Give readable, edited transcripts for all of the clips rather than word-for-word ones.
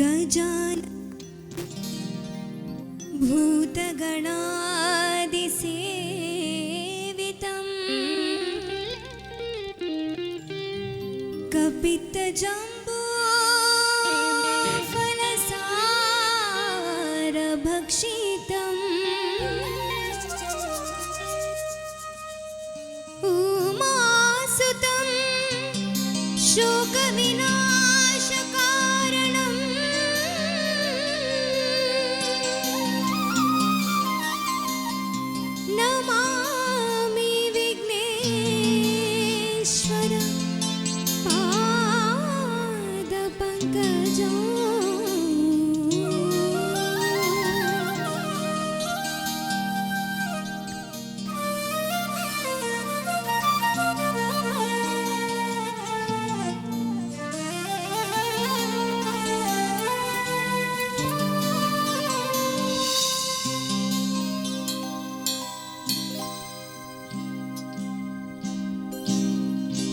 Gajanan भूतगणादिसेवितं कपित्तजम्बो फलसारभक्षितम् उमासुतं शोकविनाशकारणम् Namami Vighneshwar पादपङ्कजम्।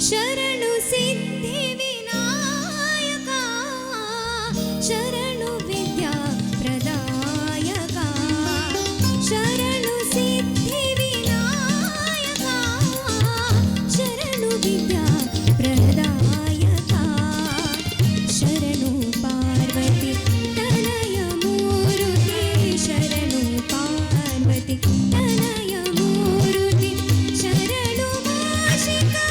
शरणु Siddhi Vinayaka शरणु Vidya प्रदायका शरणु Siddhi Vinayaka शरणु Vidya प्रदायका शरणु Parvati Tanay Murthy शरणु Parvati Tanay Murthy शरणु माशिका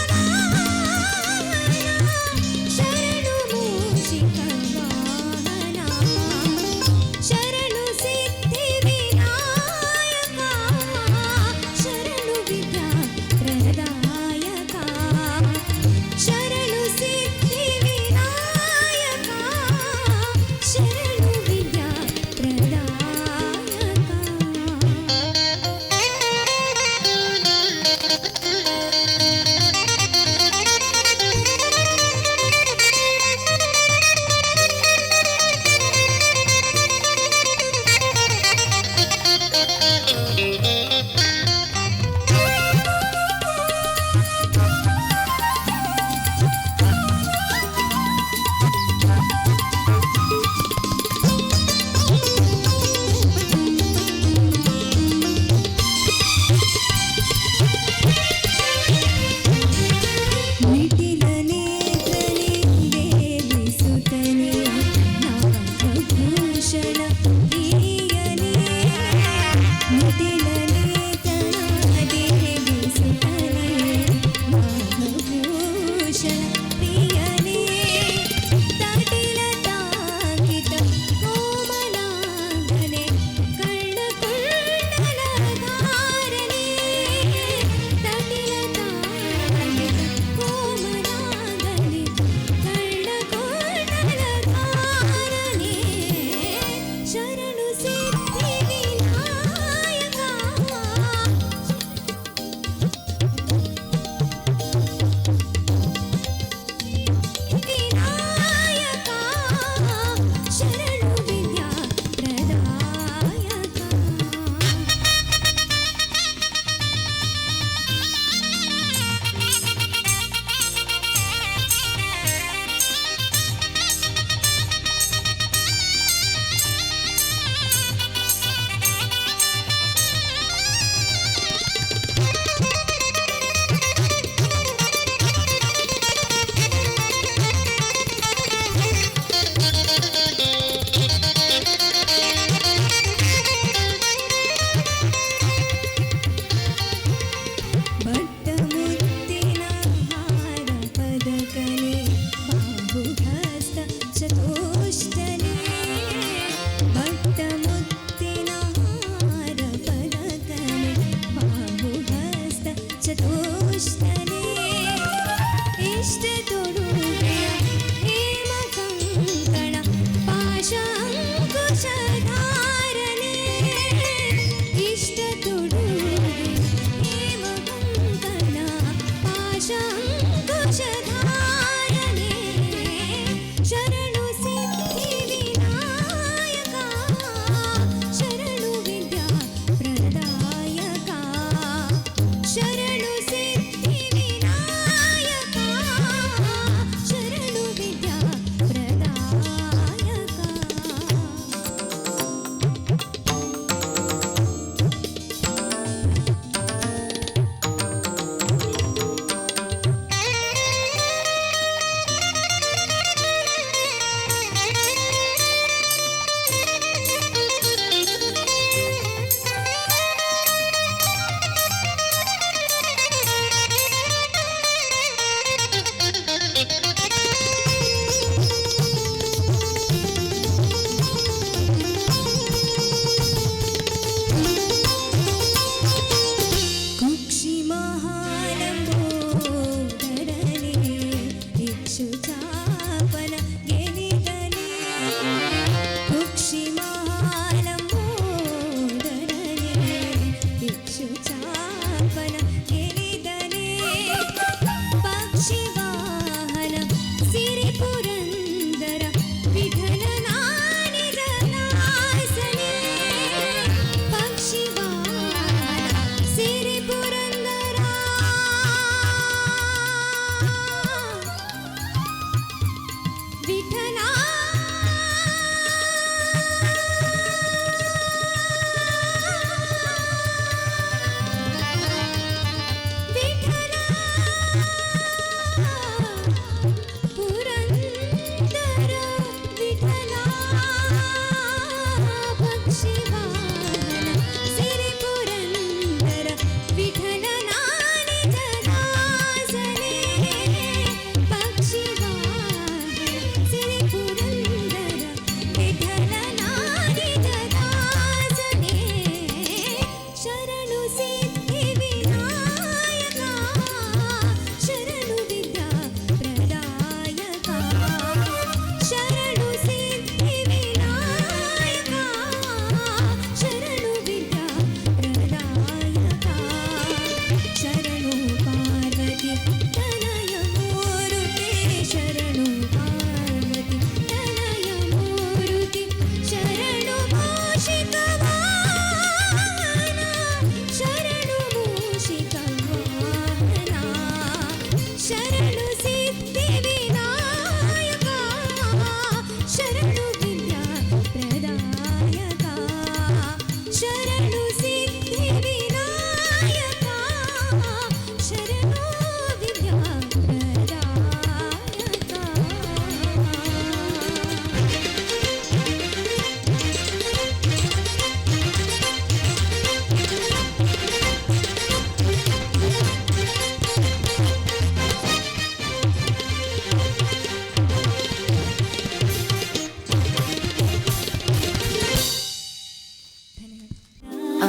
शरणु मूषिकवाहना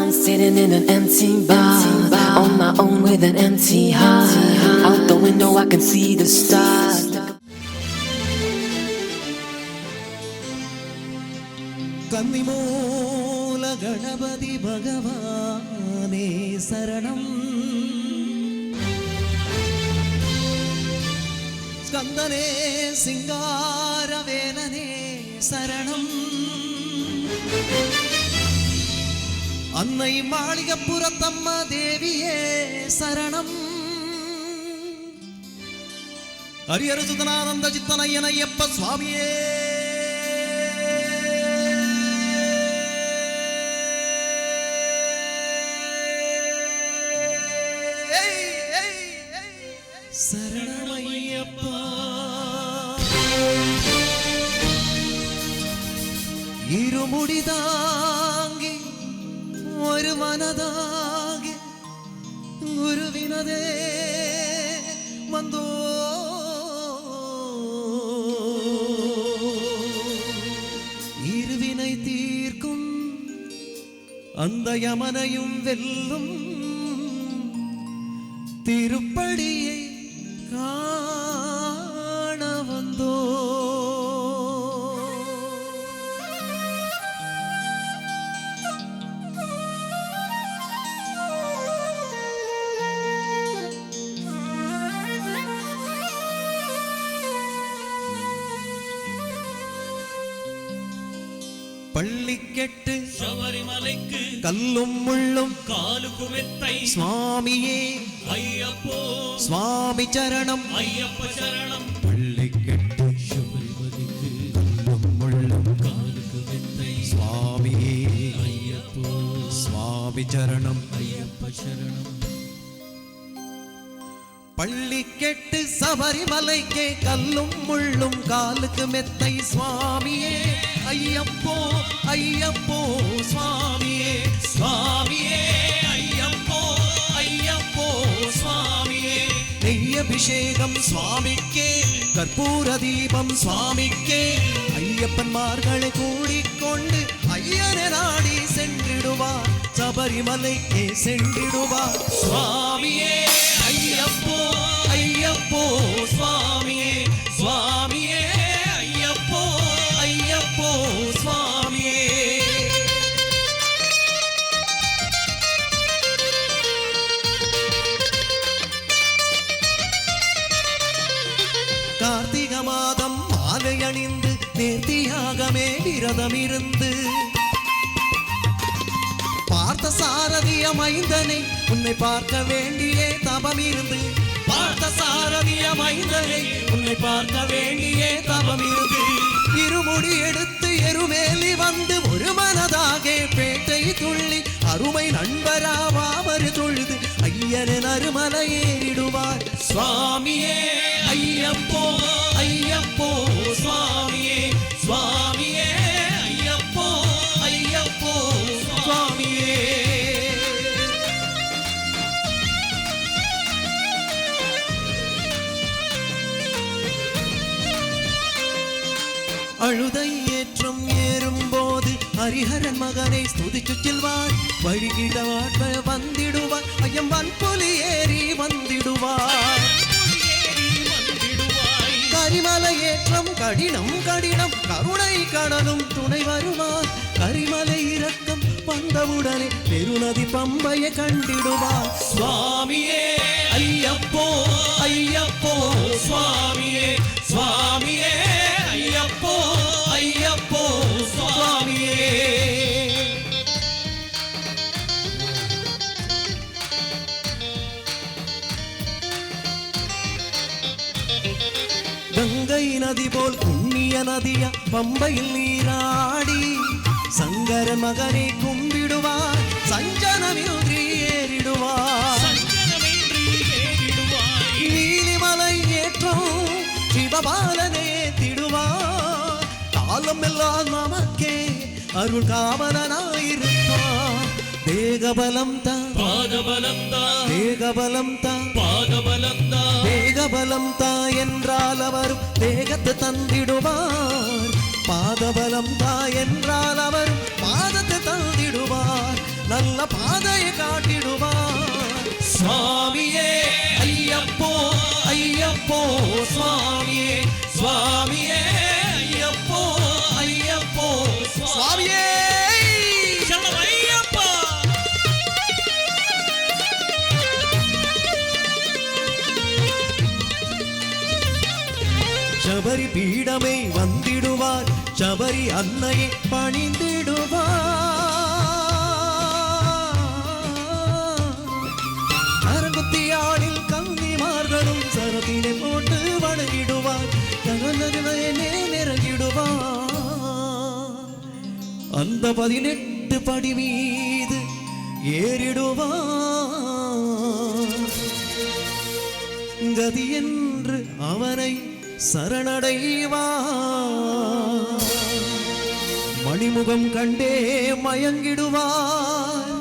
I'm sitting in an empty bar, on my own with an empty heart. Out the window I can see the stars. Kannimoola Ganapathi பகவானே சரணம், ஸ்கந்தனே சிங்காரவேலனே சரணம், அன்னை மாளிகப்புறத்தம்மா தேவியே சரணம், ஹரியர சுதனானந்த சித்தனையன் ஐயப்ப சுவாமியே சரணமையப்பா. இருமுடிதாங்கி ஒரு மனதாகி குருவினதே வந்தோ, இருவினை தீர்க்கும் அந்த யமனையும் வெல்லும் திருப்படியை காண வந்தோ. பள்ளிக்கெட்டு சபரிமலைக்கு கல்லும் முள்ளும் காலுக்கு மெத்தை சுவாமியே ஐயப்போ, சுவாமி சரணம், ஐயப்ப சரணம். பள்ளிக்கெட்டு சபரிமலைக்கு கல்லும் முள்ளும் காலுக்கு மெத்தை சுவாமியே ஐயப்போ, சுவாமி சரணம், ஐயப்ப சரணம். பள்ளிக்கெட்டு சபரிமலைக்கே கல்லும் முள்ளும் காலுக்கு மெத்தை சுவாமியே ஐயப்போ, ஐயப்போ சுவாமியே, சுவாமியே ஐயப்போ, ஐயப்போ சுவாமியே. நெய்யபிஷேகம் சுவாமிக்கே, கற்பூர தீபம் சுவாமிக்கே, ஐயப்பன்மார்களை கூடிக்கொண்டு ஐயனை நாடி சென்றிடுவார், சபரிமலைக்கே சென்றிடுவார். சுவாமியே ஐயப்போ, ஐயப்போ சுவாமியே, சுவாமியே ஐயப்போ, ஐயப்போ சுவாமியே. கார்த்திக மாதம் மாலை அணிந்து நேர்த்தியாகமே விரதம் இருந்து பார்த்த சாரதிய மைந்தனை உன்னை பார்க்க வேண்டியே தபம் இருந்து, பார்த்த சாரதிய மைந்தனை உன்னை பார்க்க வேண்டியே தவம் இருந்து, இருமுடி எடுத்து எருமேலி வந்து ஒரு மனதாக பேட்டை துள்ளி அருமை நண்பராவாமறு தொழுது ஐயனின் அருமலை ஏறிடுவார். சுவாமியே ஐயப்போ, ஐயப்போ சுவாமியே, சுவாமியே ஐயப்போ, ஐயப்போ சுவாமியே. அழுதை ஏற்றம் ஏறும்போது ஹரிஹரன் மகனை ஸ்துதிச்சு செல்வார், வழிகிட வந்திடுவார், ஐயம்பன் புலி ஏறி வந்திடுவார். கரிமலை ஏற்றம் கடினம் கடினம் கருணை கடலும் துணை வருவார், கரிமலை இறக்கம் வந்தவுடனே பெருநதி பம்பையை கண்டிடுவார். சுவாமியே ஐயப்போ, ஐயப்போ சுவாமியே, சுவாமியே ஐயப்போ, ஐயப்போ சுவாமியே. கங்கை நதி போல் புண்ணிய நதிய பம்பையில் நீராடி சங்கர மகனை கும்பிடுவார், சஞ்சனமின்றி ஏறிடுவார். நீலிமலை ஏற்றம் சிவபாலனை ஏத்திடுவார், காலம் எல்லாம் நமக்கே அருள் காவலனாயிருப்பார். தேகபலம் தான், பாதபலம் தான், தேகபலம் தான், பாதபலம் தான், தேகபலம் தா என்றால் அவரும் தேகத்தை தந்திடுவார், பாதபலம் தா என்றால் அவர் பாதத்தை தந்திடுவார். நல்ல பாதையை காட்டிடுவார். சுவாமியே ஐயப்போ ஐயப்போ சுவாமியே சுவாமியே ஐயப்போ ஐயப்போ சுவாமியே சரணம் ஐயப்பா. சபரி பீடமே வந்திடுவார், சபரி அன்னையை பணிந்திடுவார். கரங்குத்தியாளில் கன்னிமார்களும் சரத்தினை போட்டு வணங்கிடுவார், கனநதிலே நிறங்கிடுவார். அந்த 18 படி மீது ஏறிடுவார். கதி என்று அவனை சரணடைவார். மணிமுகம் கண்டே மயங்கிடுவார்.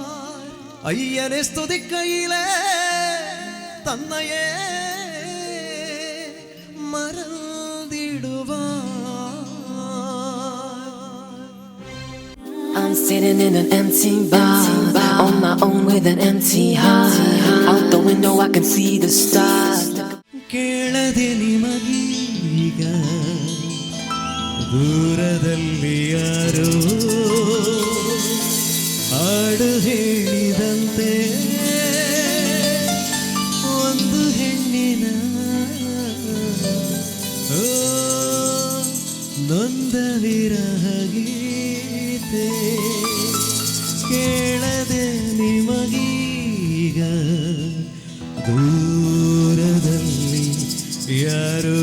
ஐயனை ஸ்துதிக்கையிலே தன்னையே மறந்திடுவார். I'm sitting in an empty bar, on my own with an empty heart. Out the window I can see the stars. ಕೇಳದೆ ನಿಮಗೀಗ ದೂರದಲ್ಲಿ ಯಾರೋ ಹಾಡು ಹೇಳಿದಂತೆ ಒಂದು ಹೆಣ್ಣಿನ ಓ ನೊಂದ ವಿರಹ ಗೀತೆ. ಕೇಳದೆ ನಿಮಗೀಗ ದೂರದಲ್ಲಿ ಯಾರೋ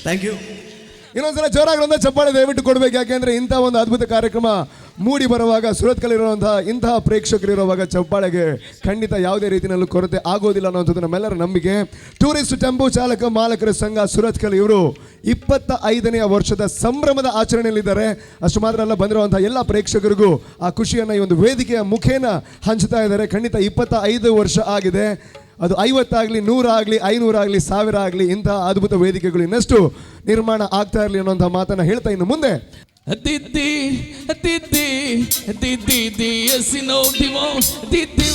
ಥ್ಯಾಂಕ್ ಯು. ಇನ್ನೊಂದ್ಸಲ ಜೋರಾಗಿರೋಂಥ ಚಪ್ಪಾಳೆ ದಯವಿಟ್ಟು ಕೊಡ್ಬೇಕು. ಯಾಕೆಂದ್ರೆ ಇಂಥ ಒಂದು ಅದ್ಭುತ ಕಾರ್ಯಕ್ರಮ ಮೂಡಿ ಬರುವಾಗ ಸುರತ್ಕಲ್ಲಿರುವಂತಹ ಇಂತಹ ಪ್ರೇಕ್ಷಕರಿರುವಾಗ ಚಪ್ಪಾಳೆಗೆ ಖಂಡಿತ ಯಾವುದೇ ರೀತಿಯಲ್ಲೂ ಕೊರತೆ ಆಗೋದಿಲ್ಲ ಅನ್ನೋಂಥದ್ದು ನಮ್ಮೆಲ್ಲರ ನಂಬಿಕೆ. ಟೂರಿಸ್ಟ್ ಟೆಂಪೋ ಚಾಲಕ ಮಾಲಕರ ಸಂಘ ಸುರತ್ಕಲ್ ಇವರು 25ನೇ ವರ್ಷದ ಸಂಭ್ರಮದ ಆಚರಣೆಯಲ್ಲಿದ್ದಾರೆ. ಅಷ್ಟು ಮಾತ್ರ ಅಲ್ಲ, ಬಂದಿರುವಂತಹ ಎಲ್ಲ ಪ್ರೇಕ್ಷಕರಿಗೂ ಆ ಖುಷಿಯನ್ನು ಈ ಒಂದು ವೇದಿಕೆಯ ಮುಖೇನ ಹಂಚ್ತಾ ಇದ್ದಾರೆ. ಖಂಡಿತ 25 ವರ್ಷ ಆಗಿದೆ. ಅದು 50 ಆಗಲಿ, 100 ಆಗಲಿ, 500 ಆಗಲಿ, 1000 ಆಗಲಿ, ಇಂತಹ ಅದ್ಭುತ ವೇದಿಕೆಗಳು ಇನ್ನಷ್ಟು ನಿರ್ಮಾಣ ಆಗ್ತಾ ಇರಲಿ ಅನ್ನೋಂಥ ಮಾತನ್ನು ಹೇಳ್ತಾ ಇನ್ನು ಮುಂದೆ Didi, Didi, Didi, Didi, yes, you know, Dimo, Didi,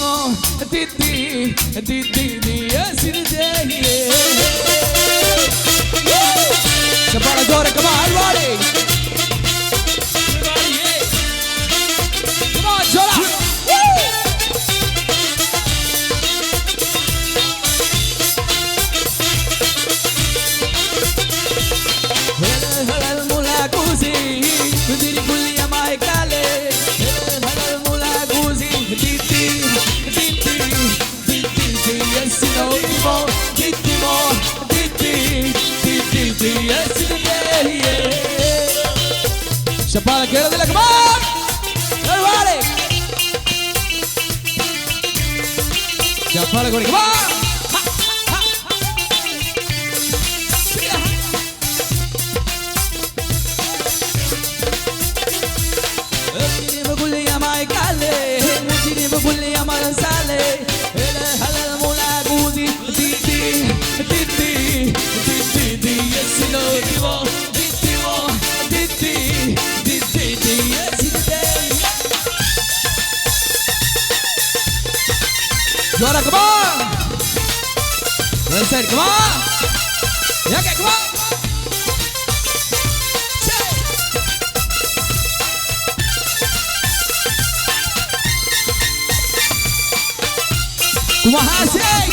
Didi, Didi, yes, you know, Shabala Dora, come on, everybody. Everybody, yeah. Come on, Jola. Halal mula kuzi, diri kuliya mai kale. Halal mula kuzi, didi, didi, didi, yes no mo, didi mo, didi, didi, yes yeah. Shabala kero dile, come on, everybody. Shabala kero, come on. Jora, come on! Well said, come on! Yeah, okay, come on! Kumahasik!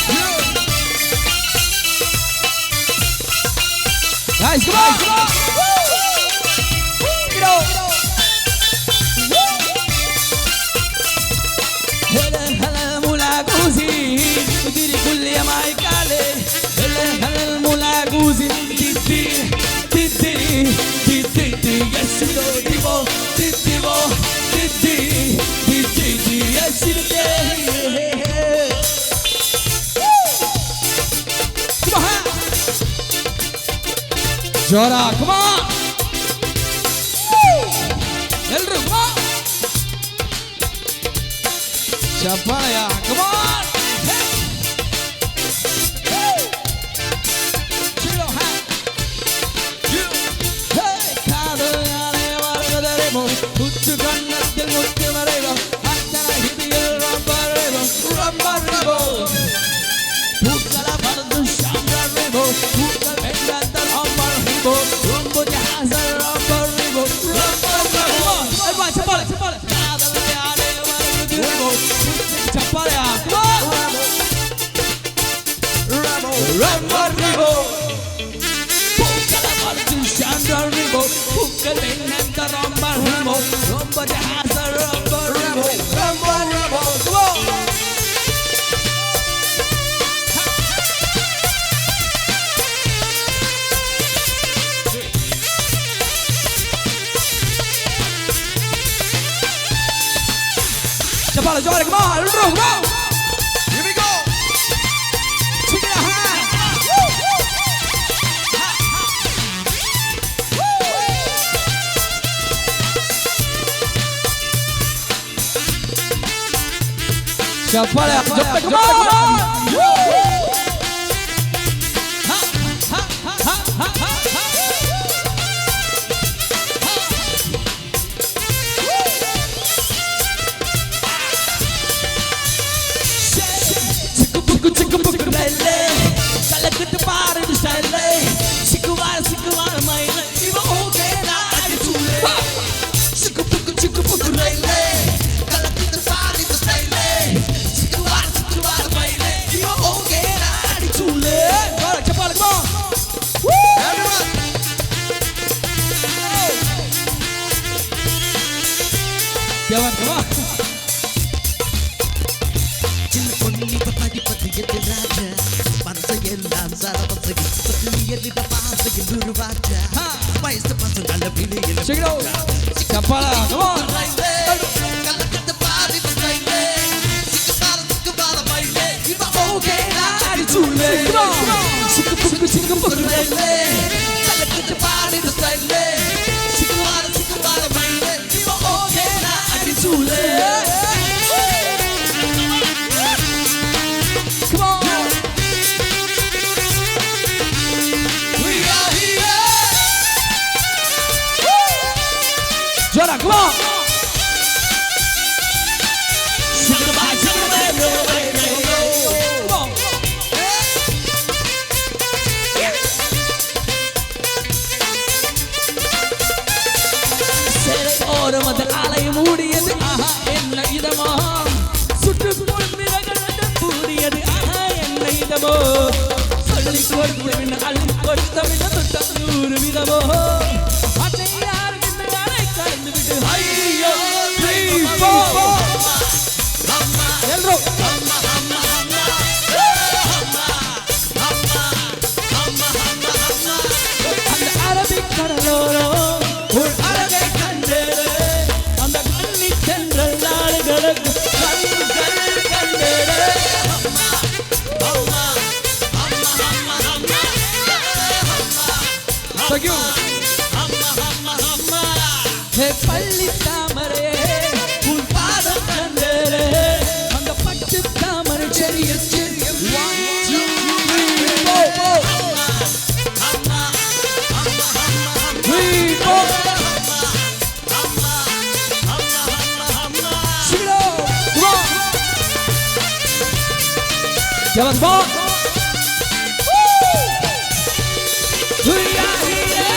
Guys, come on! Come on! Get out! Halal mula guzi, diri kulli mai kale. Halal mula guzi, didi, didi, didi, yes no divo, didi mo, didi, didi, yes no. Jora, come on! Elru, come on! Chapaya, come on! Hey! Hey! Chilo, hey! Hey! Kadalane vargadaremo, uttu kannattil muttu marego, attana hidiyil rambaremo, rambaremo. Pukkala pardu shambaremo, pukkal vendantar ambaremo, rumbu jahazar rambaremo, rambaremo. Everybody, chapala, chapala. Kadalane vargadaremo, chapala, come on. Rambaremo. Pukkala pardu shambaremo, pukkal vendantar ambaremo, rumbu jahazar rambaremo, rambaremo. Come on. Chapala, Jora, come on, come on. Here we go. Take it a hand. Chapala, Jora, come on. Jawan, come on. ಚಿನ್ನಪೊನ್ನಿ ಪದಿ ಪದಿಯದ ರಾಜ ಮನಸ್ಸೆಲ್ಲ ಸಾರಪಸಗಿ ಪತ್ನಿಯಲ್ಲಿ ಪಾಸಗಿಲು తుడువాచా వయసు పసంగల బిలియల Check it out. చప్పాళ come on. Calcutta పారి బైలే సిక్కుబాల బైలే ఇవ okay ఆడి చూలే come on. Sikh బైలే Calcutta పారి బైలే సిక్కుబాల బైలే ఇవ okay ఆడి చూలే come on. we are here Jora, come on. Come on. சேலை ஓரமதில் அலை மூடியது ஆஹா என்ன இதமோ சுற்றுப்புற மிரகலட பூரியது ஆஹா என்ன இதமோ சொல்லி கொடுத்து பின்ன அள்ளி கொடுத்த பின்ன தொட்ட நூறு விதமோ அதை யார் பின்ன அலை கலந்து விட்டு ஐயோ 3 4 எல்ரோ அந்த அரபிக் கடலோரோ ஒரு அழகை கண்டேரே அந்த கண்ணி சென்றல் நாடுகளுக்கு கண்கள் கண்டேரே Thank you. ஹே பள்ளி தாமரே உன் பாதம் கண்டேரே அந்த பட்டு தாமரை செறிய செறிய 1 2 3 4 3 4 Shiro, come on. Yeah, let's go. We are here.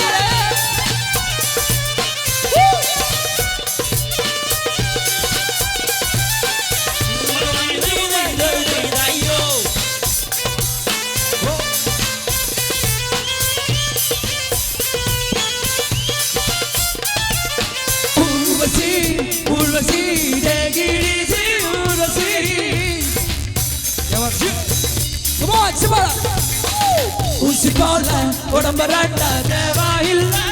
Urvasi, Degirisi, Urvasi. Come on, Sibala. Usikola, Odambaranda, Deva Illa.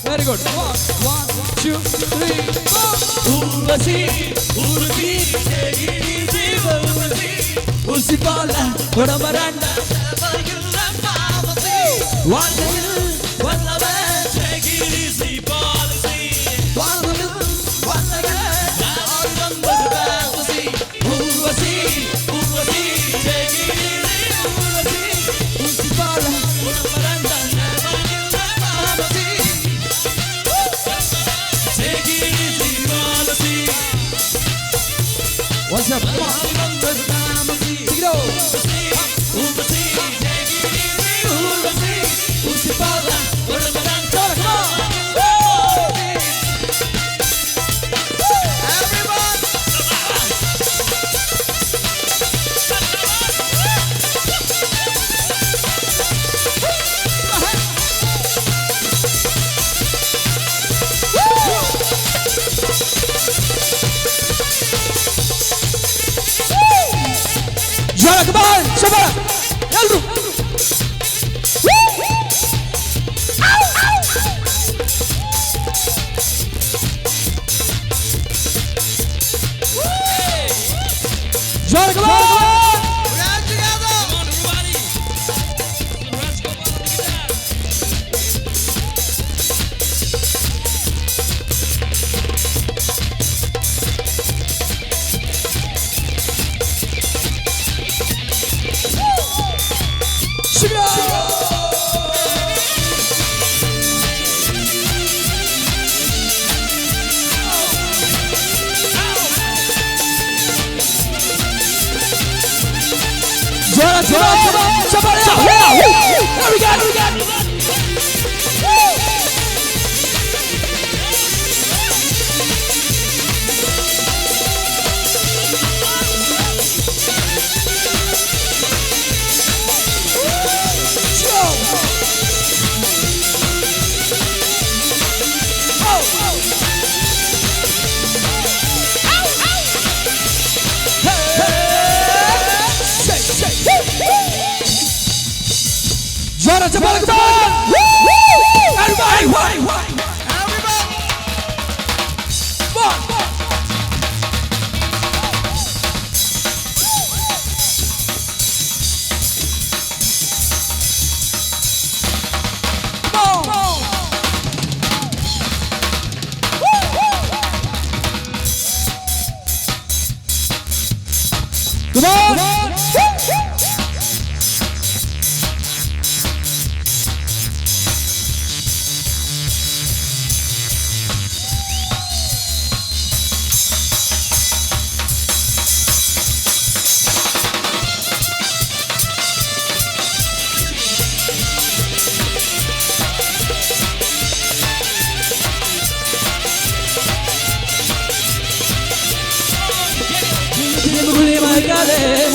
Very good. 1 2 3 4. Urvasi, Degirisi, Urvasi. Usikola, Odambaranda, Deva Illa. One love, take it easy, policy. One again, all number the fantasy. Urvasi, take it easy, Urvasi. Usipala, Udambaranda, never give them policy. Take it easy, policy. What's up? All number the fantasy. Take it over. Urvasi, take it easy, Urvasi. Usipala, Udambaranda, come on. Jora, come on, Shabara, Elru. Jora, come on. Jora, Shabara, there we go. Gimana coba kita? Everybody. Come on!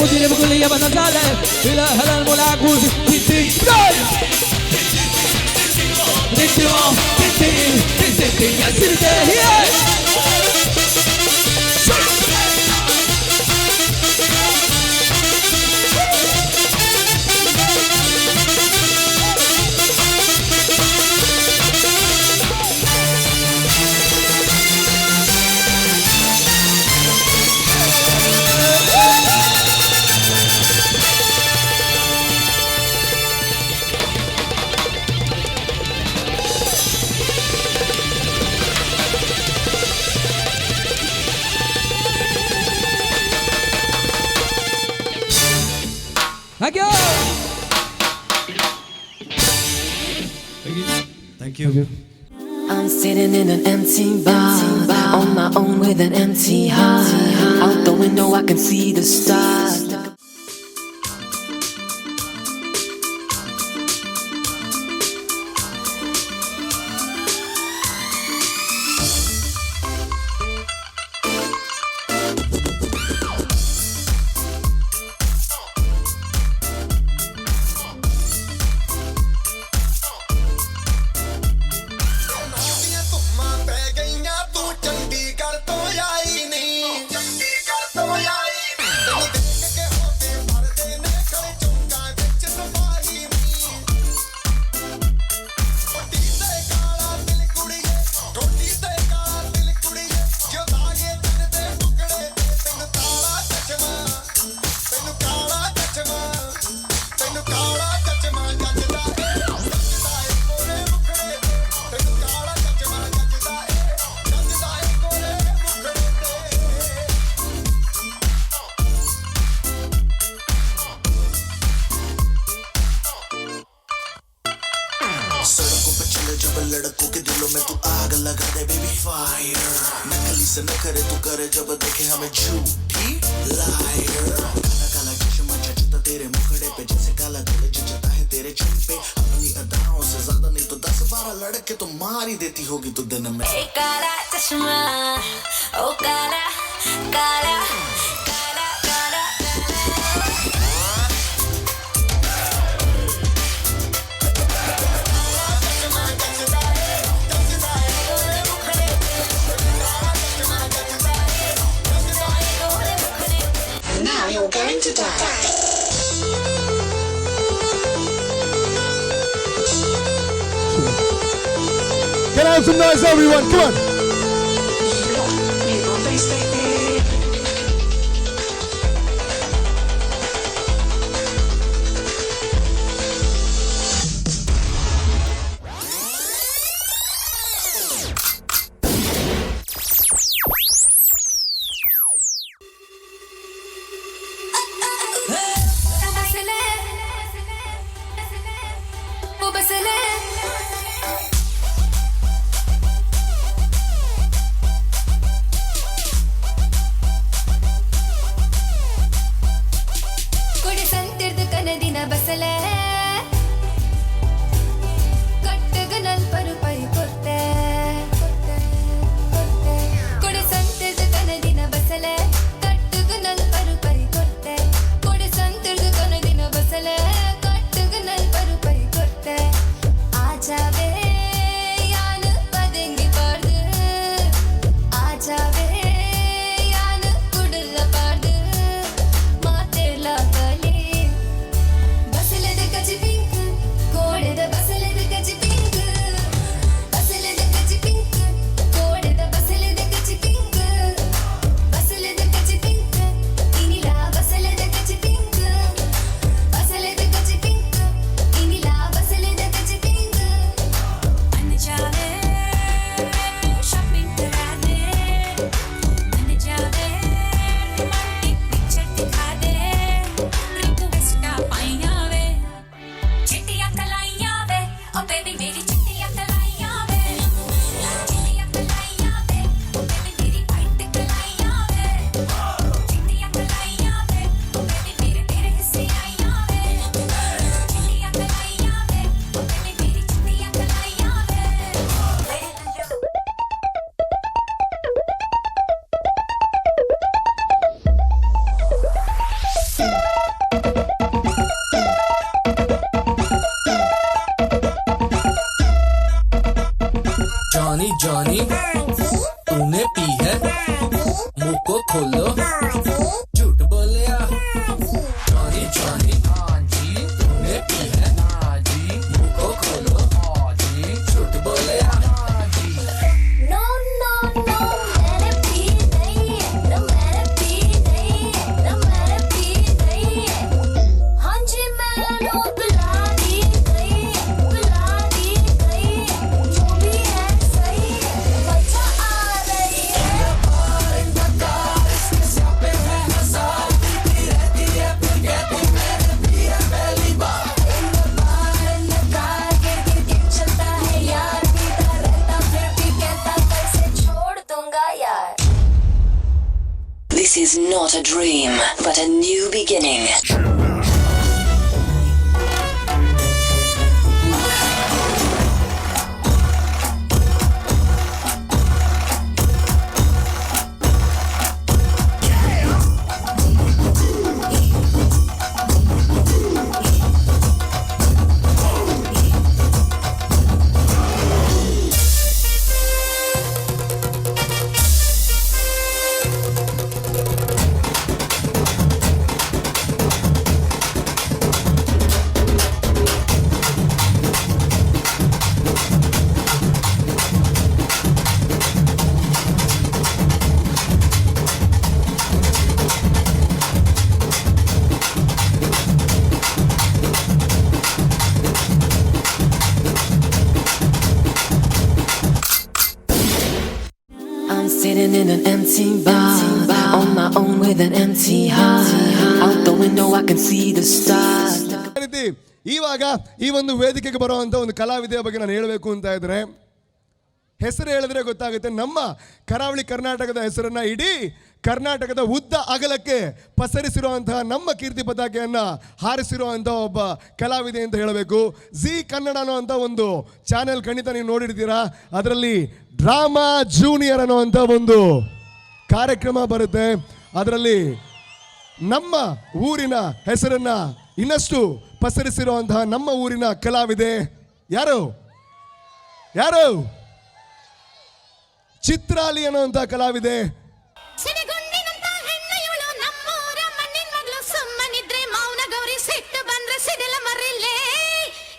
مدير بكلية بنزالة إلى هلا الملاكوز تيتي يا سيدي Thank you. Thank you. I'm sitting in an empty bar, on my own with an empty heart. Out the window I can see the stars. लड़कों के दिलों में तू आग लगा दे baby fire नकली से न करे तू करे जब देखे हमें झूठी लायर काला काला चश्मा जचता तेरे मुखड़े पे जैसे काला दिल जचता है तेरे चुन पे अपनी अदाओं से ज्यादा नहीं तो 10-12 लड़के तो मार ही देती होगी तू दिन में काला चश्मा ओ काला काला Now you're going to die. Can I have some noise, everyone? Come on. is not a dream, but a new beginning. I'm sitting in an empty bar, on my own with an empty heart. Out the window I can see the stars. ಅದೇ ರೀತಿ ಇವಾಗ ಈ ಒಂದು ವೇದಿಕೆಗೆ ಬರುವಂತ ಒಂದು ಕಲಾವಿದೆಯ ಬಗ್ಗೆ ನಾನು ಹೇಳಬೇಕು ಅಂತ ಇದ್ರೆ, ಹೆಸರು ಹೇಳಿದ್ರೆ ಗೊತ್ತಾಗುತ್ತೆ. ನಮ್ಮ ಕರಾವಳಿ ಕರ್ನಾಟಕದ ಹೆಸರನ್ನ ಇಡೀ ಕರ್ನಾಟಕದ ಉದ್ದ ಅಗಲಕ್ಕೆ ಪಸರಿಸಿರುವಂತಹ ನಮ್ಮ ಕೀರ್ತಿ ಪತಾಕೆಯನ್ನ ಹಾರಿಸಿರುವಂತಹ ಒಬ್ಬ ಕಲಾವಿದೆ ಅಂತ ಹೇಳಬೇಕು. ಜಿ ಕನ್ನಡ ಅನ್ನುವಂಥ ಒಂದು ಚಾನೆಲ್ ಖಂಡಿತ ನೀವು ನೋಡಿರ್ತೀರಾ. ಅದರಲ್ಲಿ ಡ್ರಾಮಾ ಜೂನಿಯರ್ ಅನ್ನುವಂಥ ಒಂದು ಕಾರ್ಯಕ್ರಮ ಬರುತ್ತೆ. ಅದರಲ್ಲಿ ನಮ್ಮ ಊರಿನ ಹೆಸರನ್ನ ಇನ್ನಷ್ಟು ಪಸರಿಸಿರುವಂತಹ ನಮ್ಮ ಊರಿನ ಕಲಾವಿದೆ ಯಾರು ಯಾರು ಚಿತ್ರಾಲಿ ಅನ್ನುವಂಥ ಕಲಾವಿದೆ. ಸಿಡಿಗುಂಡಿನಂತ ಹೆಣ್ಣು ಇವಳು ನಮ್ಮೂರ ಮಣ್ಣಿನ ಮಗಳು. ಸುಮ್ಮನಿದ್ರೆ ಮೌನ ಗೌರಿ, ಸಿಟ್ಟು ಬಂದ್ರೆ ಸಿಡಿಲ ಮರಿಲ್ಲೇ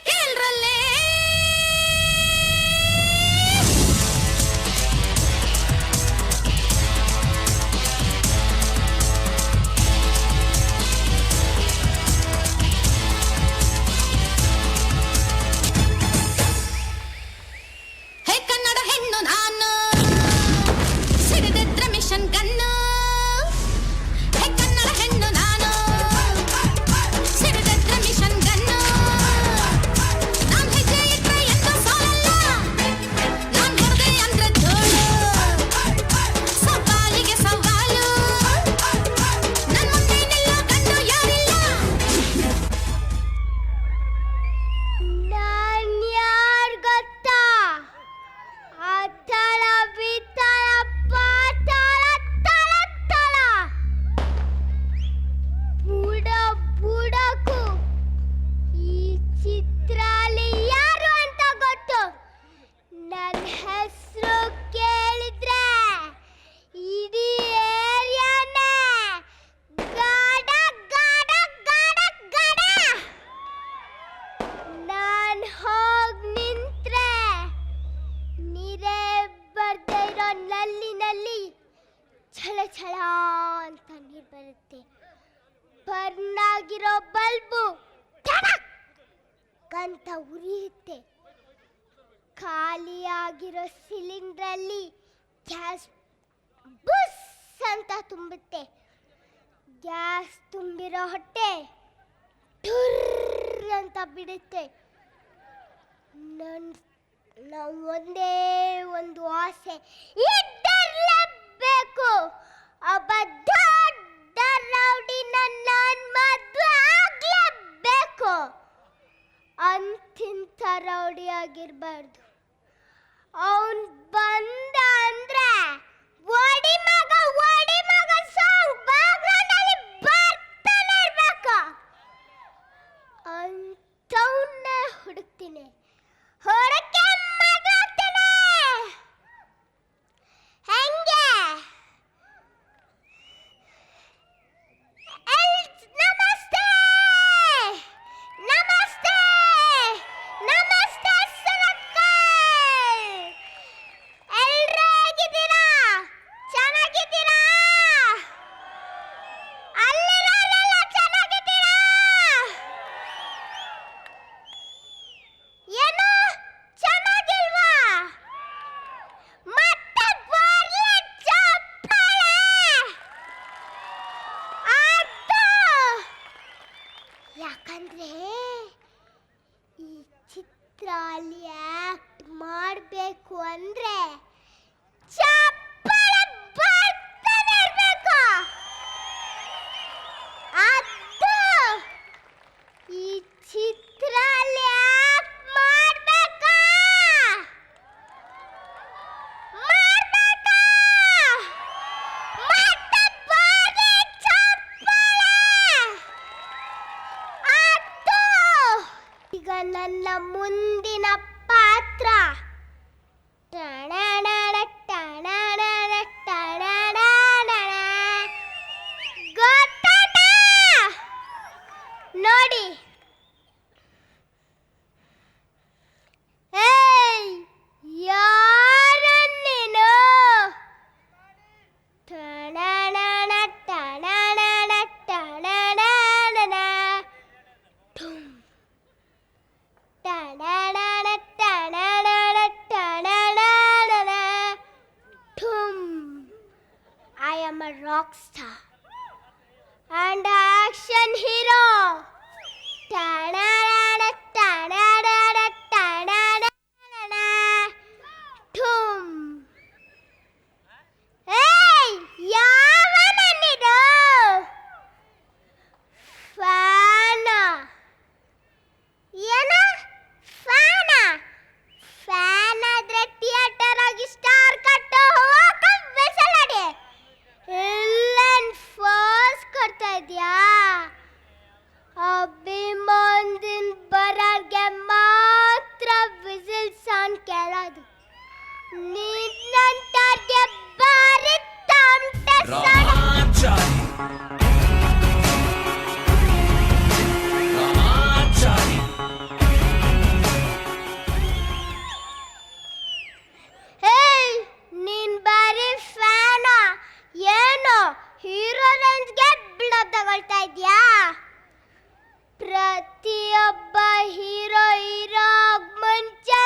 ಕೇಳ್ರಲ್ಲೇ. ಹೇ ಕನ್ನಡ ಹೆಣ್ಣು ನಾನು, ಸಿಡಿದಿದ್ರ ಮಿಷನ್ ಗನ್ನು. ಹೇ ಕನ್ನಡ ಹೆಣ್ಣು ನಾನು, ಸಿಡಿದಿದ್ರ ಮಿಷನ್ ಗನ್ನು. ನಾನ್ ಹೆಜ್ಜೆ ಇಟ್ರೆ ಎಂದೂ ಸೋಲಲ್ಲ, ನಾನ್ ಹೊಡೆದೆ ಅಂದ್ರೆ ಧೂಳು. ಸವಾಲಿಗೆ ಸವಾಲು, ನನ್ ಮುಂದೆ ನಿಲ್ಲೋ ಗಂಡು ಯಾರಿಲ್ಲ. ನಾನ್ ಯಾರ್ ಗೊತ್ತಾ? ಅತಳ ಬಿತ್ತಳ ಪಾತಾಳ ತಳ ತಳ. ಬುಡ ಬುಡಕು ಈ ಚಿತ್ರಾಲಿ ಯಾರು ಅಂತ ಗೊತ್ತು. ನನ್ನ ಹೆಸರು ಕೇಳಿದ್ರೆ ಇಡೀ ಏರಿಯಾನೇ ಗಾಡ ಗಾಡ ಗಾಡ ಗಾಡ. ನಾನ್ ಹೋಗ್ ನಿಂತ್ರೆ ನೀರೇ ಬರ್ದೇ ಇರೋ ನಲ್ಲಿನಲ್ಲಿ ಛಳ ಛಳ ಅಂತ ನೀರು ಬರುತ್ತೆ. ಬರ್ನ್ ಆಗಿರೋ ಬಲ್ಬು ಕಂತ ಉರಿಯುತ್ತೆ. ಖಾಲಿಯಾಗಿರೋ ಸಿಲಿಂಡ್ರಲ್ಲಿ ಗ್ಯಾಸ್ ಬುಸ್ ಅಂತ ತುಂಬುತ್ತೆ. ಗ್ಯಾಸ್ ತುಂಬಿರೋ ಹೊಟ್ಟೆ ಟುರ್ ಅಂತ ಬಿಡುತ್ತೆ. ನಾವು ಒಂದೇ ಒಂದು ಆಸೆ ಇಟ್ಟಿರಲೇಬೇಕು. ಒಬ್ಬ ದೊಡ್ಡ ರೌಡಿನ ನಾನು ಮದುವೆ ಆಗ್ಲೇಬೇಕು. ಅಂತಿಂಥ ರೌಡಿ ಆಗಿರ್ಬಾರ್ದು. ಅವನ್ ಬಂದ ಅಂದ್ರೆ ಓಡಿ ಮಗ ಸಾಂಗ್ ಬ್ಯಾಕ್ಗ್ರೌಂಡಲ್ಲಿ ಬರ್ತಾನೆ ಇರ್ಬೇಕು. ಅಂಥವನ್ನೇ ಹುಡುಕ್ತೀನಿ, ಹೊರಕ್ಕೆ ಮಗಾಗ್ತೀನಿ. ಹೆಂಗೆ? ನಮಸ್ತೆ ನಮಸ್ತೆ ನಮಸ್ತೆ ಸರಕಲ್. ಎಲ್ರೂ ಹೇಗಿದ್ದೀರಾ? ಚೆನ್ನಾಗಿದ್ದೀರಾ? ಅಲ್ಲಿರೋರೆಲ್ಲ ಚೆನ್ನಾಗಿದ್ದೀರಾ? ಏನು ಚೆನ್ನಾಗಿಲ್ವಾ? ಮತ್ತೆ ಬರ್ಲಿ ಚಪ್ಪಾಳೆ. ಅದು ಯಾಕಂದ್ರೆ ಈ ಚಿತ್ರಾಲಿ ಆಕ್ಟ್ ಮಾಡಬೇಕು ಅಂದ್ರೆ ಚಪ್ಪಾಳೆ ಬರ್ತಾನೆ ಇರ್ಬೇಕು. ನನ್ನ ಮುಂದಿನ ಪಾತ್ರ ಟಣಣಣ ಟಣಣಣ ಟಣಣಣ. ಗೊತ್ತಾಯ್ತಾ? ನೋಡಿ, ಏಯ್ ಯಾರ ನೀನು? ಟಣಣಣ ಟಣಣಣ ಟಣಣಣ ಠುಮ್. ಟಣಣಣ ಟಣಣಣ ಟಣಣಣ ಠುಮ್. I am a rock star and an action hero. ಟಣಣಣ ಟಣಣಣ ಟಣಣಣ ಠುಮ್. ಏಯ್ ಯಾವನ ನೀನು? ಫ್ಯಾನ. ಏನ ಫ್ಯಾನ? ಫ್ಯಾನ್ ಆದ್ರೆ ಥಿಯೇಟರ್ ಆಗಿ ಸ್ಟಾರ್ ಕಟ್ಟು ಹೋಗ ಬಿಸಲಡಿ. ಇಲ್ಲೇನ್ ಫೋರ್ಸ್ ಕೊಡ್ತಾ ಇದ್ಯಾ? ಅಭಿಮಾನದಿಂದ ಬರೋರ್ಗೆ ಮಾತ್ರ ವಿಸಿಲ್ ಸೌಂಡ್ ಕೇಳೋದು. ನಿನ್ನಂತರ್ಗೆ ಬಾರಿ ತಮಟೆ ಸೌಂಡ್. ಹೇಯ್, ನೀನ್ ಬಾರಿ ಫ್ಯಾನ? ಏನು ಹೀರೋ ರೇಂಜ್ಗೆ ಬಿಲ್ಡಪ್ ತಗೊಳ್ತಾ ಇದ್ಯಾ? ಪ್ರತಿಯೊಬ್ಬ ಹೀರೋ ಮುಂಚೆ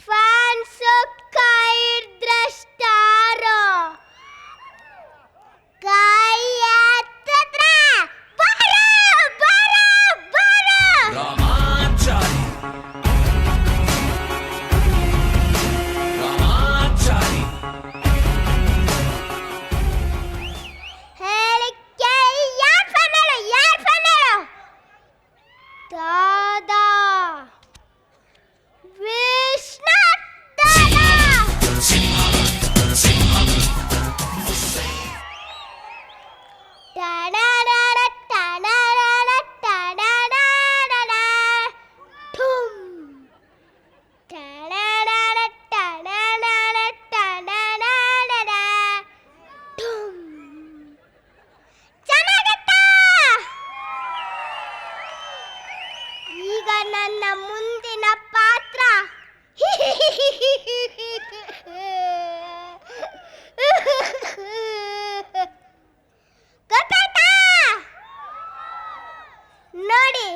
ಫ್ಯಾನ್ಸ್ ಕೈ ಹಿಡ್ದ್ರೆ ಸ್ಟಾರು, ಕೈ ಎತ್ತಿದ್ರೆ ಬರೋ ಬರೋ ಬರೋ. ಹೇಳಿಕೆ ಯಾರ್ ಫ್ಯಾನ್ ಹೇಳು? ಯಾರ್ ಫ್ಯಾನ್ ಹೇಳು? ದಾದಾ ವಿಷ್ಣು ದಾದಾ. ಟಣಣಣ ಟಣಣಣ ಟಣಣಣ ಠುಮ್. ಟಣಣಣ ಟಣಣಣ ಟಣಣಣ ಠುಮ್. ಚೆನ್ನಾಗಿತ್ತಾ? ಈಗ ನನ್ನ ಮುಂದಿನ ಪಾತ್ರ ಗೊತ್ತಾಯ್ತಾ? ನೋಡಿ,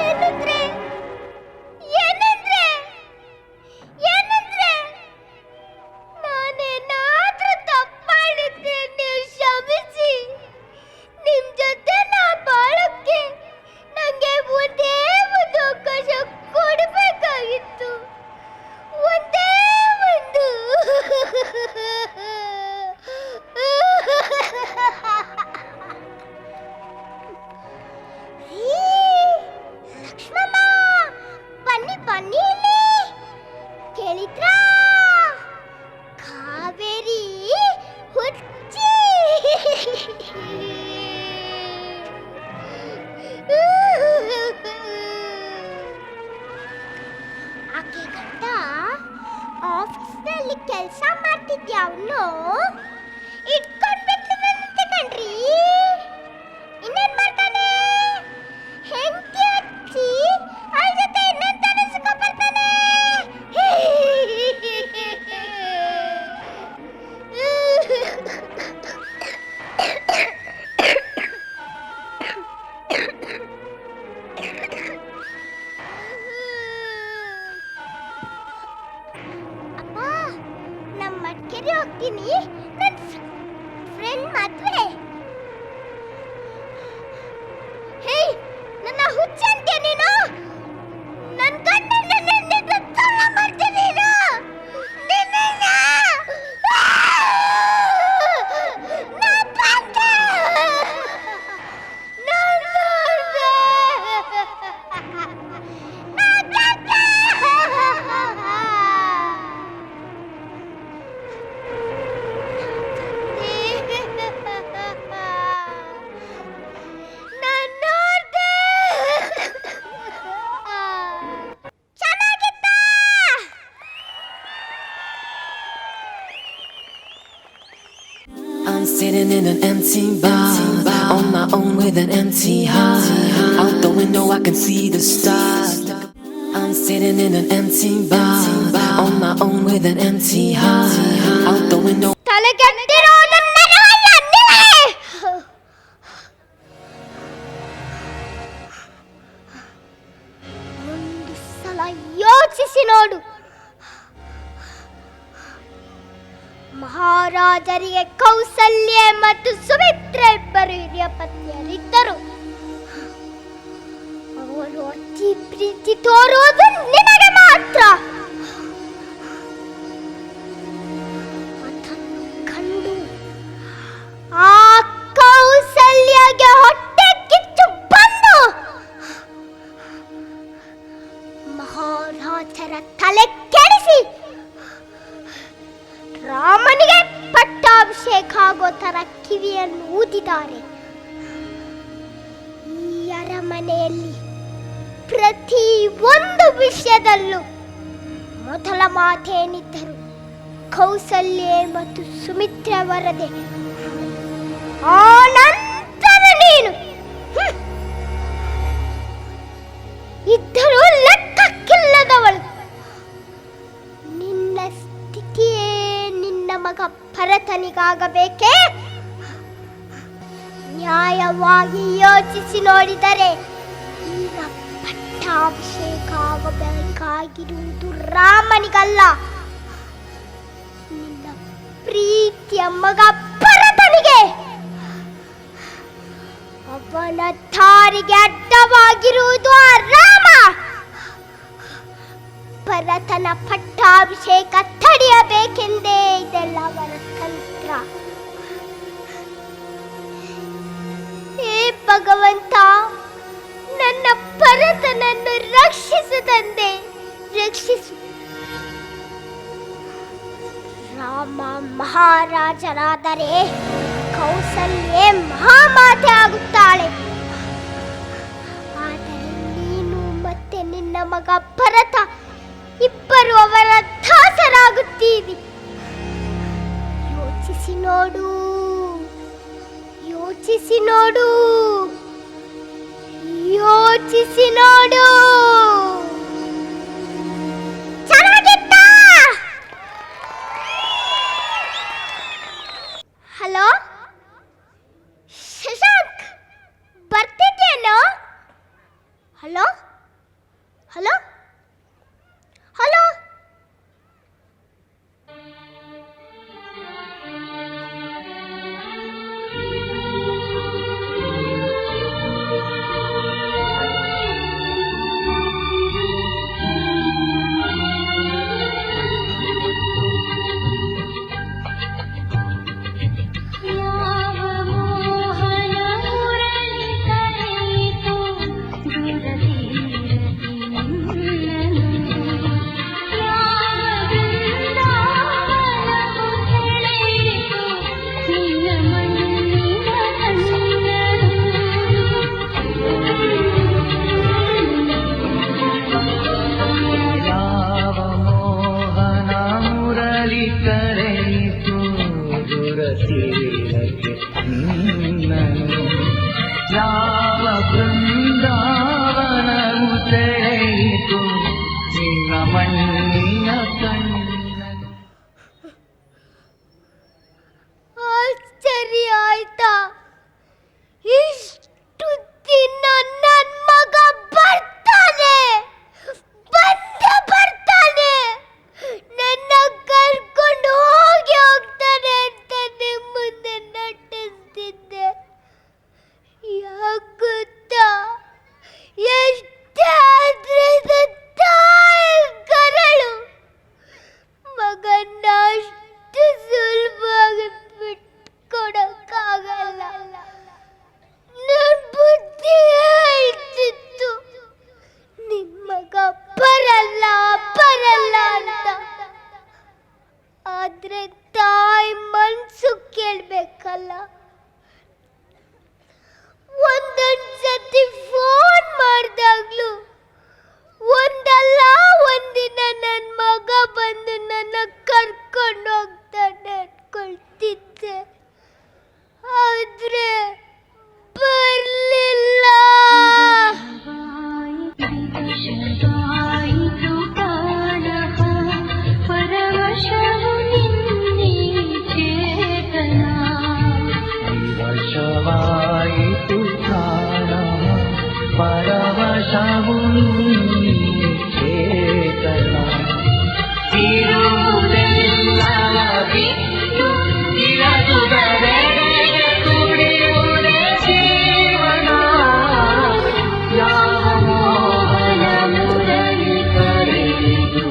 ಏನಂದ್ರೆ ಏನಂದ್ರೆ ಏನಂದ್ರೆ ನಾನೇನಾದ್ರೂ ತಪ್ಪು ಮಾಡಿದ್ರೆ ನೀವು ಕ್ಷಮಿಸಿ. ನಿಮ್ ಜೊತೆ ನಾ ಬಾಳಕ್ಕೆ ನಂಗೆ ಒಂದೇ ಒಂದು ಅವಕಾಶ ಕೊಡಬೇಕಾಗಿತ್ತು. ಒಂದೇ ಒಂದು. ಲಕ್ಷ್ಮಮ್ಮ, ಬನ್ನಿ ಬನ್ನಿ ಇಲ್ಲಿ. ಕೇಳಿದ್ರಾ? ಕಾವೇರಿ ಹುಚ್ಚಿ. ಆಕೆ ಗಂಡ ಆಫೀಸ್ನಲ್ಲಿ ಕೆಲಸ ಮಾಡ್ತಿದ್ಯ, ಅವನು ಇಟ್ಕೊಂಡ್ಬಿಟ್ಟು ಬಂದಿದ್ದೆ ಕಣ್ರಿ. ಇನ್ನೇನ್ ಮಾಡ್ತಾನೆ? ಹೆಂಡತಿ ಹಚ್ಚಿ ಅವಳ ಜೊತೆ ಇನ್ನೊಂದು ತನಸ್ಕೊ ಬರ್ತಾನೆ. sitting in an empty bar, on my own with an empty heart. Out the window I can see the stars. I'm sitting in an empty bar, on my own with an empty heart. Out the window. ತಲೆ ಕೆಟ್ಟಿರೋದನ್ನ ಒಂದು ಸಲ ಯೋಚಿಸಿ ನೋಡು. ಮಹಾರಾಜರಿಗೆ ಕೌಸಲ್ಯ ಮತ್ತು ಸುಮಿತ್ರ ಇಬ್ಬರು ಹಿರಿಯ ಪತ್ನಿಯರಿದ್ದರು. ಅವರು ಅತಿ ಪ್ರೀತಿ ತೋರುವುದು ನಿನಗೆ ಮಾತ್ರ. ಅದನ್ನು ಕಂಡು ಆ ಕೌಸಲ್ಯಗೆ ಹೊಟ್ಟೆ ಕಿಚ್ಚು ಬಂದು ಮಹಾರಾಜರ ತಲೆ ಕೆಡಿಸಿ ರಾಮನಿಗೆ ಪಟ್ಟಾಭಿಷೇಕ ಆಗೋ ತರ ಕಿವಿಯನ್ನು ಊದಿದ್ದಾರೆ. ಈ ಅರಮನೆಯಲ್ಲಿ ಪ್ರತಿ ಒಂದು ವಿಷಯದಲ್ಲೂ ಮೊದಲ ಮಾತೇನಿದ್ದರು ಕೌಸಲ್ಯ ಮತ್ತು ಸುಮಿತ್ರವರದೆ. ಆ ನಂತರ ನೀನು ಇದ್ದರೂ ಲೆಕ್ಕಕ್ಕಿಲ್ಲದವಳು. ನಿನ್ನ ಸ್ಥಿತಿಯೇ ನಿನ್ನ ಮಗ ಭರತನಿಗಾಗಬೇಕೇ? ನ್ಯಾಯವಾಗಿ ಯೋಚಿಸಿ ನೋಡಿದರೆ ಈಗ ಪಟ್ಟಾಭಿಷೇಕ ಆಗಬೇಕಾಗಿರುವುದು ರಾಮನಿಗಲ್ಲ, ನಿನ್ನ ಪ್ರೀತಿಯ ಮಗ ಭರತನಿಗೆ. ಅವನ ದಾರಿಗೆ ಅಡ್ಡವಾಗಿರುವುದು ಆ ರಾಮ. ಭರತನ ಪಟ್ಟಾಭಿಷೇಕ ತಡೆಯಬೇಕೆಂದೇ ಇದೆಲ್ಲ ಅವರ ತಂತ್ರ. ಹೇ ಭಗವಂತ, ನನ್ನ ಭರತನನ್ನು ರಕ್ಷಿಸು ತಂದೆ, ರಕ್ಷಿಸು. ರಾಮ ಮಹಾರಾಜರಾದರೆ ಕೌಸಲ್ಯೆ ಮಹಾಮಾತೆ ಆಗುತ್ತಾಳೆ. ಆದರೆ ನೀನು ಮತ್ತೆ ನಿನ್ನ ಮಗ ಭರತ ಇಬ್ಬರು ಅವರ ದಾಸರಾಗುತ್ತೀವಿ. ಯೋಚಿಸಿ ನೋಡು, ಯೋಚಿಸಿ ನೋಡು, ಯೋಚಿಸಿ ನೋಡು. ಚೆನ್ನಾಗಿತ್ತ? ಹಲೋ ಶಶಾಂಕ್, ಬರ್ತಿದ್ಯೇನೋ? Hello hello hello. ಆಶ್ಚರ್ಯ ಆಯ್ತಾ? ಇಷ್ಟು ದಿನ ನನ್ನ ಮಗ ಬರ್ತಾನೆ, ಬರ್ತಾನೆ, ನನ್ನ ಕರ್ಕೊಂಡು ಹೋಗ್ತಾನೆ ಅಂತ ನಿಮ್ಮ ಮುಂದೆ ನಟಿಸ್ತಿದ್ದೆ. ಯಾಗುತ್ತಾ ಎಷ್ಟಾದ್ರೆ ತಾಯಿ ಕರಳು ಮಗನ್ನ ಅಷ್ಟು ಸುಲಭವಾಗಿ ಬಿಟ್ಕೊಡಕ್ಕಾಗಲ್ಲ. ಪರವಶವು ಚೇತನ ಇರುವುದೆಲ್ಲವ ಬಿಟ್ಟು ಇರದುದರೆಡೆಗೆ ತುಡಿಯುವುದೇ ಜೀವನ ಯಾವ ಮೋಹನ ಮುರಳಿ ಕರೆದು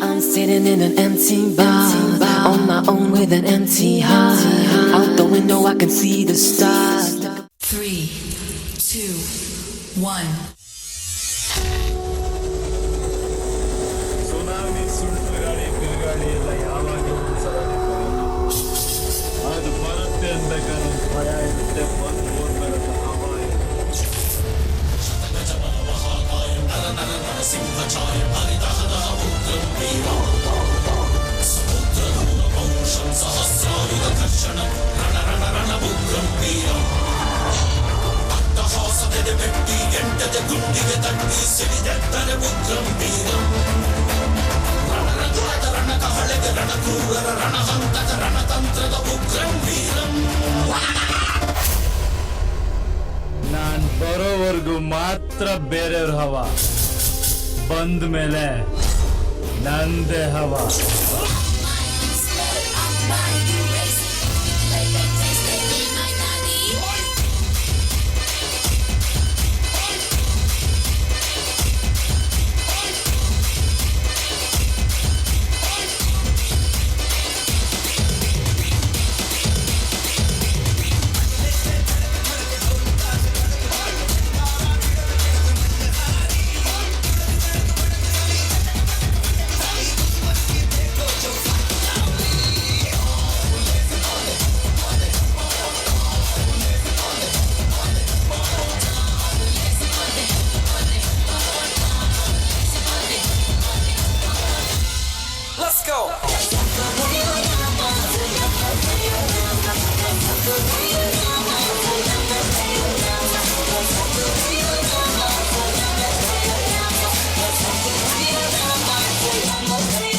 I'm sitting in an empty bar, on my own with an empty heart. Out the window I can see the stars. 3, 2, 1. Tsunami ಸುಂಟು ಗಾಳಿ ಬಿರುಗಾಳಿ ಎಲ್ಲ ಯಾವಾಗಲೂ ಅದು ಬರುತ್ತೆ ಅನ್ಬೇಕಾದ್ರೆ ಭಯ ಇರುತ್ತೆ ಬಂದು ಹೋದ್ಮೇಲೆ ಅಪಾಯ ನಾನ್ ಬರೋವರೆಗೂ ಮಾತ್ರ ಬೇರೆಯವ್ರ ಹವ ಬಂದ ಮೇಲೆ ನಂದೇ ಹವ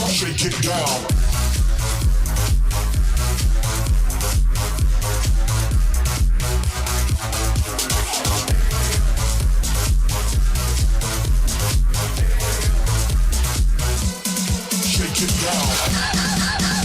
Shake it down. Shake it down.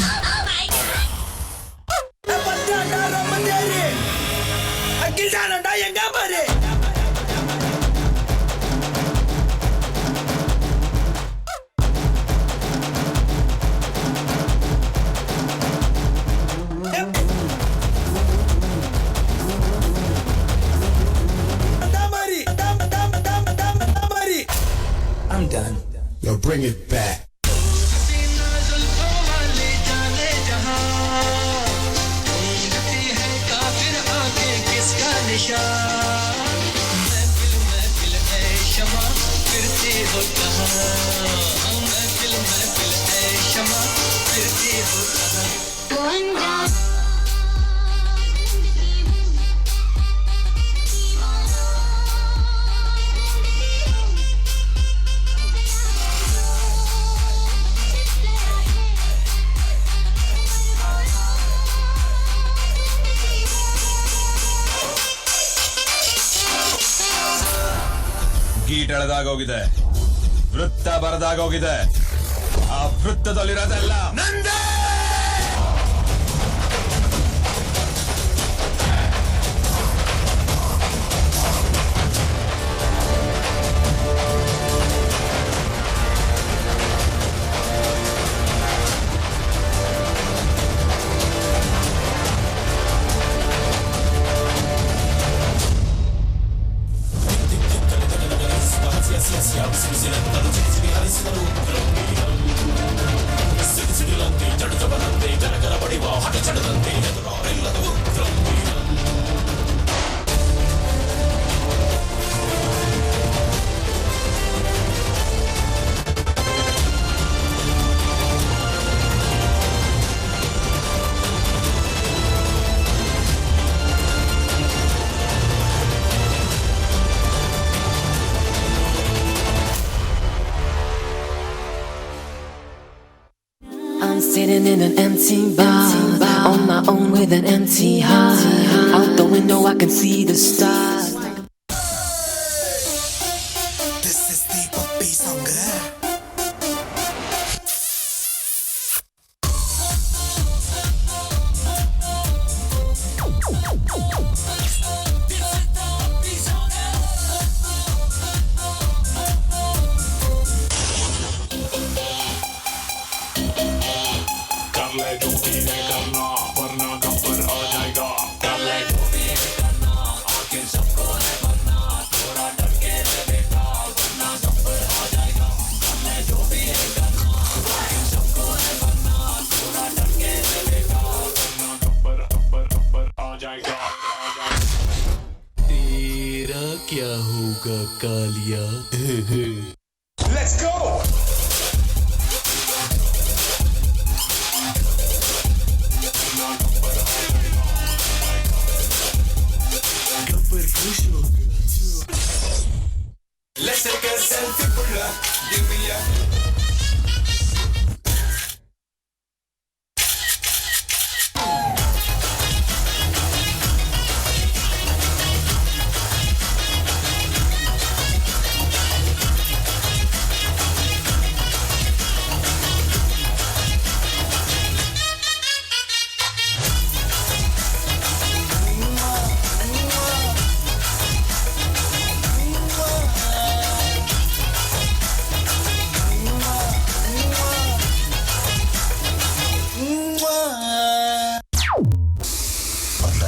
I'm done. Yo, bring it back. ಗೀಟ್ ಎಳೆದಾಗೋಗಿದೆ, ವೃತ್ತ ಬರದಾಗೋಗಿದೆ. ಆ ವೃತ್ತದಲ್ಲಿರೋದೆಲ್ಲ ನಂದೇ. I'm sitting in an empty bar, on my own with with an empty heart. Out the window I can see the stars. This is the puppy song. कर ले जो भी है करना वरना गब्बर आ जाएगा कर ले जो भी है करना आखिर सबको है बनना थोड़ा डर के रह बेटा वरना गब्बर आ जाएगा कर ले जो भी है करना आखिर सबको है बनना थोड़ा डर के रह बेटा वरना गब्बर आ जाएगा तेरा क्या होगा Kaliya Let's go Let's take a selfie, pulla. Give me a.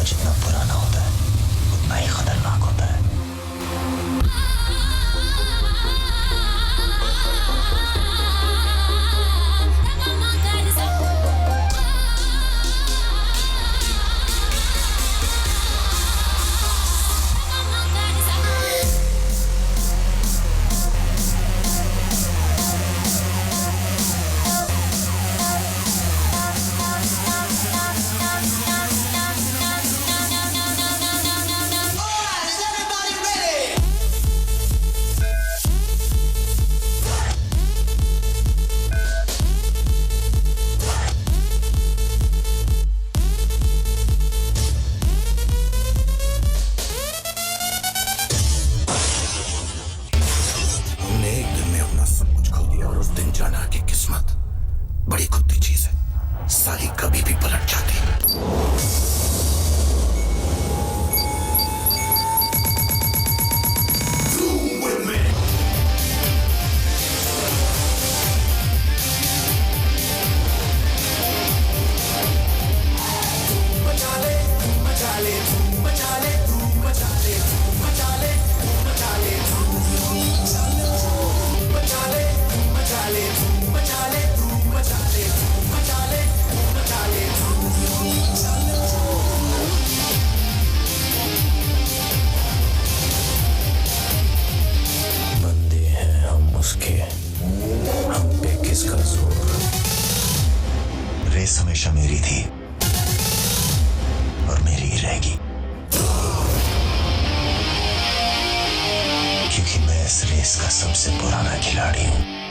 जितना पुराना होता है उतना ही खतरनाक होता है जाना कि किस्मत बड़ी खुदी चीज है साली कभी भी पलट जाती है हम पे किसका जोर रेस हमेशा मेरी थी और मेरी ही रहेगी क्योंकि मैं इस रेस का सबसे पुराना खिलाड़ी हूं